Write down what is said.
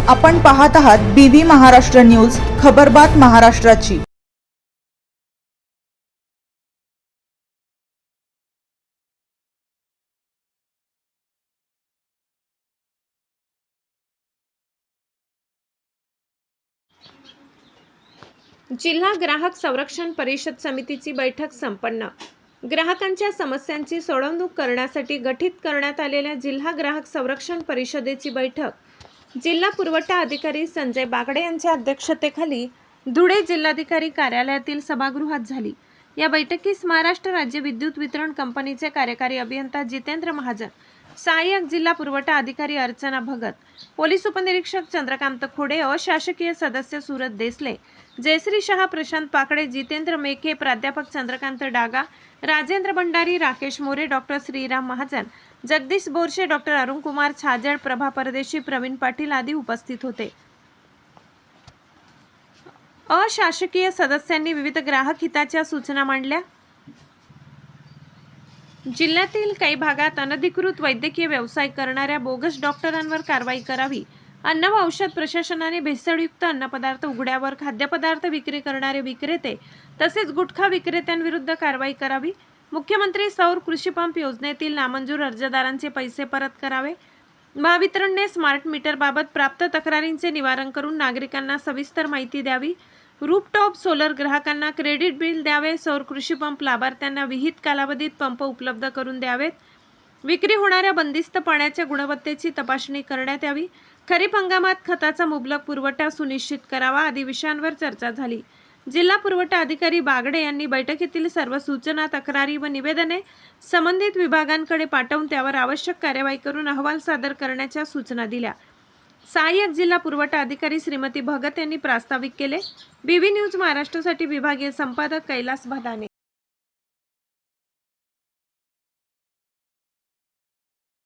आपण पाहत आहात BV महाराष्ट्र न्यूज, खबरबात महाराष्ट्राची। जिल्हा ग्राहक संरक्षण परिषद समितीची बैठक संपन्न। ग्राहकांच्या समस्यांची सोडवणूक करण्यासाठी गठीत करण्यात आलेल्या जिल्हा ग्राहक संरक्षण परिषदेची बैठक जिल्हा पुरवठा अधिकारी संजय बागडे यांच्या अध्यक्षतेखाली धुळे जिल्हाधिकारी कार्यालयातील सभागृहात झाली। या बैठकीस महाराष्ट्र राज्य विद्युत वितरण कंपनीचे कार्यकारी अभियंता जितेंद्र महाजन, सहाय्यक जिल्हा पुरवठा अधिकारी अर्चना भगत, पोलीस उपनिरीक्षक चंद्रकांत खोडे, अशासकीय सदस्य सूरज देसले, जयश्री शहा, प्रशांत पाकडे, जितेंद्र मेखे, प्राध्यापक चंद्रकांत डागा, राजेंद्र भंडारी, राकेश मोरे, डॉक्टर श्रीराम महाजन, जगदीश बोरशे, डॉक्टर अरुण कुमार छाजेड, प्रभा परदेशी, प्रवीण पाटील आदी उपस्थित होते। अशासकीय सदस्यांनी विविध ग्राहक हिताच्या सूचना मांडल्या। जिल्ह्यातील काही भागात अनधिकृत वैद्यकीय व्यवसाय करणाऱ्या बोगस डॉक्टरांवर कारवाई करावी। अन्न व औषध प्रशासनाने भेसळयुक्त अन्नपदार्थ उघड्यावर खाद्यपदार्थ विक्री करणारे विक्रेते तसेच गुटखा विक्रेत्यांविरुद्ध कारवाई करावी। मुख्यमंत्री सौर कृषी पंप योजनेतील नामंजूर अर्जदारांचे पैसे परत करावे। महावितरणने स्मार्ट मीटर बाबत प्राप्त तक्रारींचे निवारण करून नागरिकांना सविस्तर माहिती द्यावी। रूफटॉप सोलर ग्राहकांना क्रेडिट बिल द्यावे। सौर कृषी पंप लाभार्थ्यांना विहित कालावधीत पंप उपलब्ध करून द्यावेत। विक्री होणाऱ्या बंदिस्त पाण्याच्या गुणवत्तेची तपासणी करण्यात यावी। खरीप हंगामात खताचा मुबलक पुरवठा सुनिश्चित करावा आदी विषयांवर चर्चा झाली। जिल्हा पुरवठा अधिकारी बागडे यांनी बैठकीतील सर्व सूचना, तक्रारी व निवेदने संबंधित विभागांकडे पाठवून त्यावर आवश्यक कार्यवाही करून अहवाल सादर करण्याच्या सूचना दिल्या। सहाय्यक जिल्हा पुरवठा अधिकारी श्रीमती भगत यांनी प्रास्ताविक केले। BV न्यूज महाराष्ट्रासाठी विभागीय संपादक कैलास भदाने।